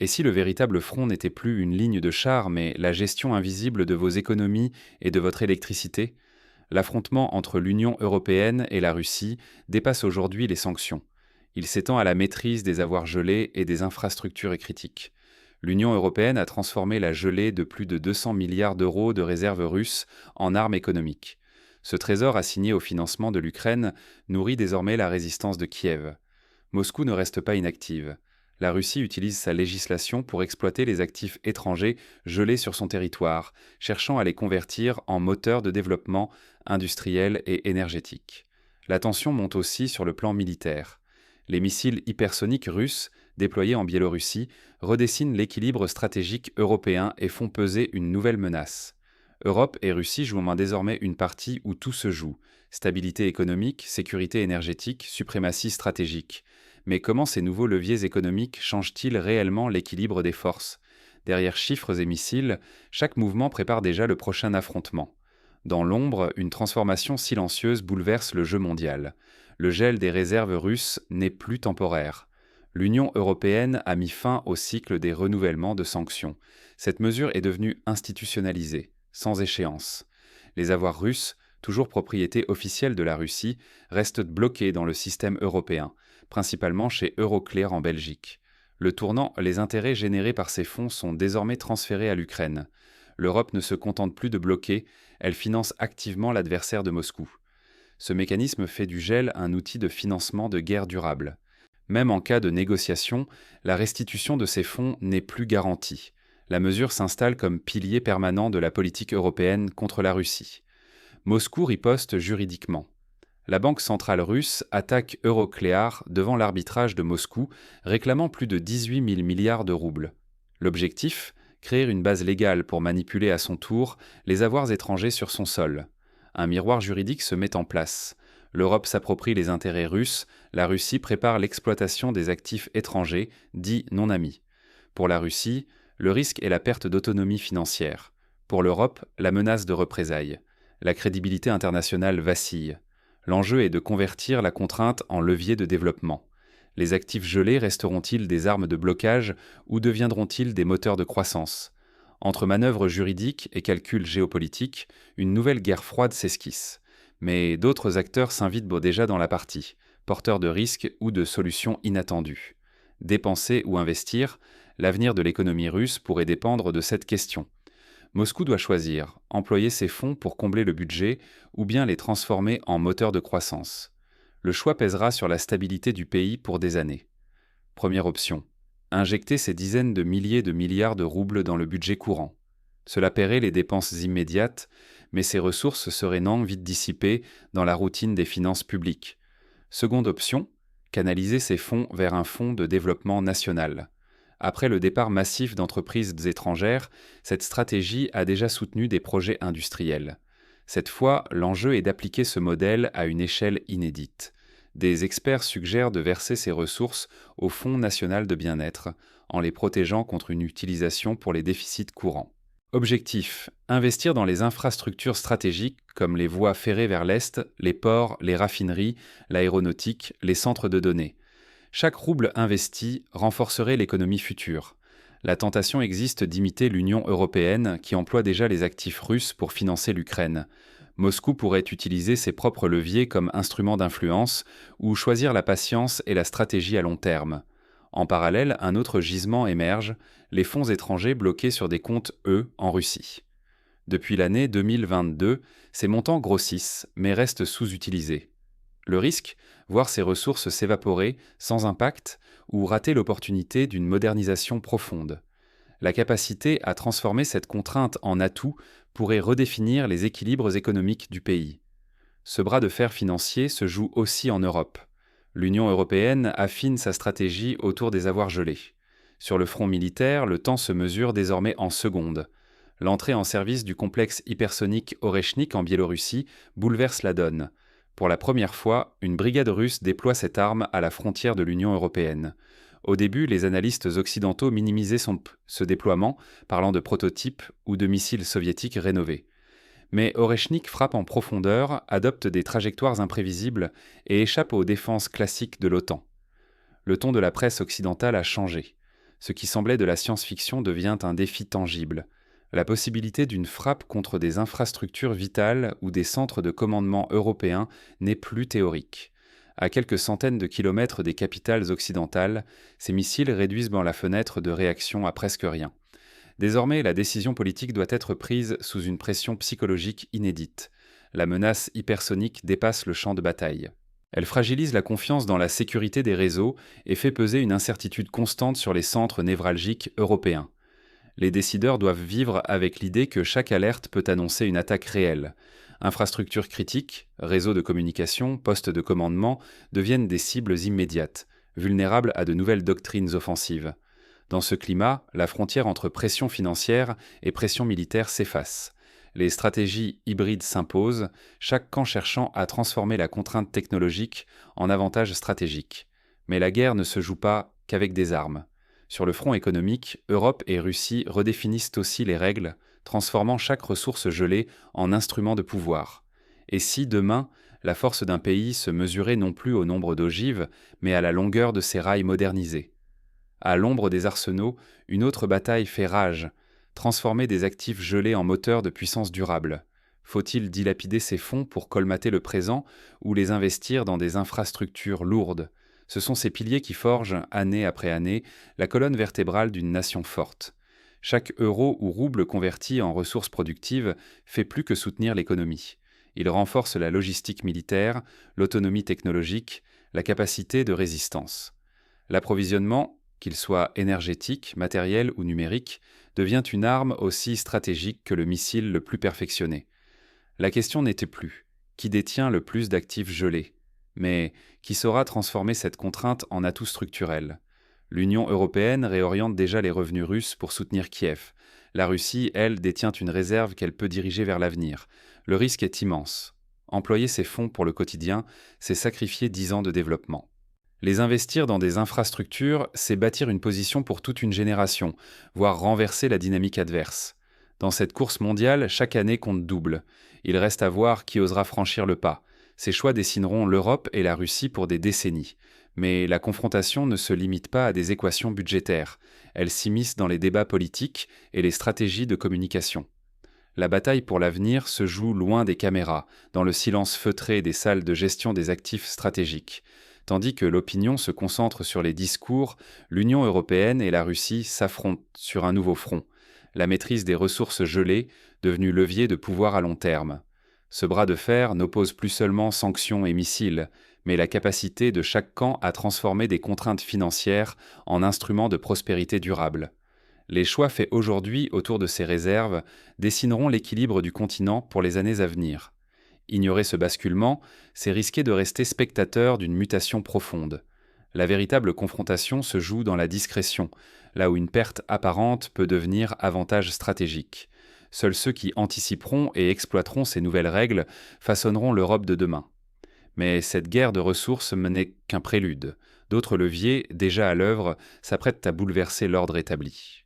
Et si le véritable front n'était plus une ligne de chars, mais la gestion invisible de vos économies et de votre électricité? L'affrontement entre l'Union européenne et la Russie dépasse aujourd'hui les sanctions. Il s'étend à la maîtrise des avoirs gelés et des infrastructures critiques. L'Union européenne a transformé la gelée de plus de 200 milliards d'euros de réserves russes en armes économiques. Ce trésor assigné au financement de l'Ukraine nourrit désormais la résistance de Kiev. Moscou ne reste pas inactive. La Russie utilise sa législation pour exploiter les actifs étrangers gelés sur son territoire, cherchant à les convertir en moteurs de développement industriel et énergétique. La tension monte aussi sur le plan militaire. Les missiles hypersoniques russes, déployés en Biélorussie, redessinent l'équilibre stratégique européen et font peser une nouvelle menace. Europe et Russie jouent désormais une partie où tout se joue: stabilité économique, sécurité énergétique, suprématie stratégique. Mais comment ces nouveaux leviers économiques changent-ils réellement l'équilibre des forces? Derrière chiffres et missiles, chaque mouvement prépare déjà le prochain affrontement. Dans l'ombre, une transformation silencieuse bouleverse le jeu mondial. Le gel des réserves russes n'est plus temporaire. L'Union européenne a mis fin au cycle des renouvellements de sanctions. Cette mesure est devenue institutionnalisée, sans échéance. Les avoirs russes, toujours propriété officielle de la Russie, restent bloqués dans le système européen, principalement chez Euroclear en Belgique. Le tournant, les intérêts générés par ces fonds sont désormais transférés à l'Ukraine. L'Europe ne se contente plus de bloquer, elle finance activement l'adversaire de Moscou. Ce mécanisme fait du gel un outil de financement de guerre durable. Même en cas de négociation, la restitution de ces fonds n'est plus garantie. La mesure s'installe comme pilier permanent de la politique européenne contre la Russie. Moscou riposte juridiquement. La Banque centrale russe attaque Euroclear devant l'arbitrage de Moscou, réclamant plus de 18 000 milliards de roubles. L'objectif? Créer une base légale pour manipuler à son tour les avoirs étrangers sur son sol. Un miroir juridique se met en place. L'Europe s'approprie les intérêts russes, la Russie prépare l'exploitation des actifs étrangers, dits non amis. Pour la Russie, le risque est la perte d'autonomie financière. Pour l'Europe, la menace de représailles. La crédibilité internationale vacille. L'enjeu est de convertir la contrainte en levier de développement. Les actifs gelés resteront-ils des armes de blocage ou deviendront-ils des moteurs de croissance? Entre manœuvres juridiques et calculs géopolitiques, une nouvelle guerre froide s'esquisse. Mais d'autres acteurs s'invitent déjà dans la partie, porteurs de risques ou de solutions inattendues. Dépenser ou investir, l'avenir de l'économie russe pourrait dépendre de cette question. Moscou doit choisir, employer ses fonds pour combler le budget ou bien les transformer en moteurs de croissance. Le choix pèsera sur la stabilité du pays pour des années. Première option: injecter ces dizaines de milliers de milliards de roubles dans le budget courant. Cela paierait les dépenses immédiates, mais ces ressources seraient non vite dissipées dans la routine des finances publiques. Seconde option: canaliser ces fonds vers un fonds de développement national. Après le départ massif d'entreprises étrangères, cette stratégie a déjà soutenu des projets industriels. Cette fois, l'enjeu est d'appliquer ce modèle à une échelle inédite. Des experts suggèrent de verser ces ressources au Fonds national de bien-être, en les protégeant contre une utilisation pour les déficits courants. Objectif: investir dans les infrastructures stratégiques comme les voies ferrées vers l'Est, les ports, les raffineries, l'aéronautique, les centres de données. Chaque rouble investi renforcerait l'économie future. La tentation existe d'imiter l'Union européenne qui emploie déjà les actifs russes pour financer l'Ukraine. Moscou pourrait utiliser ses propres leviers comme instrument d'influence ou choisir la patience et la stratégie à long terme. En parallèle, un autre gisement émerge, les fonds étrangers bloqués sur des comptes, eux, en Russie. Depuis l'année 2022, ces montants grossissent, mais restent sous-utilisés. Le risque? Voir ces ressources s'évaporer sans impact ou rater l'opportunité d'une modernisation profonde. La capacité à transformer cette contrainte en atout pourrait redéfinir les équilibres économiques du pays. Ce bras de fer financier se joue aussi en Europe. L'Union européenne affine sa stratégie autour des avoirs gelés. Sur le front militaire, le temps se mesure désormais en secondes. L'entrée en service du complexe hypersonique Oreshnik en Biélorussie bouleverse la donne. Pour la première fois, une brigade russe déploie cette arme à la frontière de l'Union européenne. Au début, les analystes occidentaux minimisaient ce déploiement, parlant de prototypes ou de missiles soviétiques rénovés. Mais Oreshnik frappe en profondeur, adopte des trajectoires imprévisibles et échappe aux défenses classiques de l'OTAN. Le ton de la presse occidentale a changé. Ce qui semblait de la science-fiction devient un défi tangible. La possibilité d'une frappe contre des infrastructures vitales ou des centres de commandement européens n'est plus théorique. À quelques centaines de kilomètres des capitales occidentales, ces missiles réduisent la fenêtre de réaction à presque rien. Désormais, la décision politique doit être prise sous une pression psychologique inédite. La menace hypersonique dépasse le champ de bataille. Elle fragilise la confiance dans la sécurité des réseaux et fait peser une incertitude constante sur les centres névralgiques européens. Les décideurs doivent vivre avec l'idée que chaque alerte peut annoncer une attaque réelle. Infrastructures critiques, réseaux de communication, postes de commandement deviennent des cibles immédiates, vulnérables à de nouvelles doctrines offensives. Dans ce climat, la frontière entre pression financière et pression militaire s'efface. Les stratégies hybrides s'imposent, chaque camp cherchant à transformer la contrainte technologique en avantage stratégique. Mais la guerre ne se joue pas qu'avec des armes. Sur le front économique, Europe et Russie redéfinissent aussi les règles, transformant chaque ressource gelée en instrument de pouvoir. Et si, demain, la force d'un pays se mesurait non plus au nombre d'ogives, mais à la longueur de ses rails modernisés? À l'ombre des arsenaux, une autre bataille fait rage. Transformer des actifs gelés en moteurs de puissance durable. Faut-il dilapider ces fonds pour colmater le présent ou les investir dans des infrastructures lourdes? Ce sont ces piliers qui forgent, année après année, la colonne vertébrale d'une nation forte. Chaque euro ou rouble converti en ressources productives fait plus que soutenir l'économie. Il renforce la logistique militaire, l'autonomie technologique, la capacité de résistance. L'approvisionnement, qu'il soit énergétique, matériel ou numérique, devient une arme aussi stratégique que le missile le plus perfectionné. La question n'était plus qui détient le plus d'actifs gelés, mais qui saura transformer cette contrainte en atout structurel. L'Union européenne réoriente déjà les revenus russes pour soutenir Kiev. La Russie, elle, détient une réserve qu'elle peut diriger vers l'avenir. Le risque est immense. Employer ces fonds pour le quotidien, c'est sacrifier 10 ans de développement. Les investir dans des infrastructures, c'est bâtir une position pour toute une génération, voire renverser la dynamique adverse. Dans cette course mondiale, chaque année compte double. Il reste à voir qui osera franchir le pas. Ces choix dessineront l'Europe et la Russie pour des décennies. Mais la confrontation ne se limite pas à des équations budgétaires. Elle s'immisce dans les débats politiques et les stratégies de communication. La bataille pour l'avenir se joue loin des caméras, dans le silence feutré des salles de gestion des actifs stratégiques. Tandis que l'opinion se concentre sur les discours, l'Union européenne et la Russie s'affrontent sur un nouveau front, la maîtrise des ressources gelées, devenue levier de pouvoir à long terme. Ce bras de fer n'oppose plus seulement sanctions et missiles, mais la capacité de chaque camp à transformer des contraintes financières en instruments de prospérité durable. Les choix faits aujourd'hui autour de ces réserves dessineront l'équilibre du continent pour les années à venir. Ignorer ce basculement, c'est risquer de rester spectateur d'une mutation profonde. La véritable confrontation se joue dans la discrétion, là où une perte apparente peut devenir avantage stratégique. Seuls ceux qui anticiperont et exploiteront ces nouvelles règles façonneront l'Europe de demain. Mais cette guerre de ressources n'est qu'un prélude. D'autres leviers, déjà à l'œuvre, s'apprêtent à bouleverser l'ordre établi.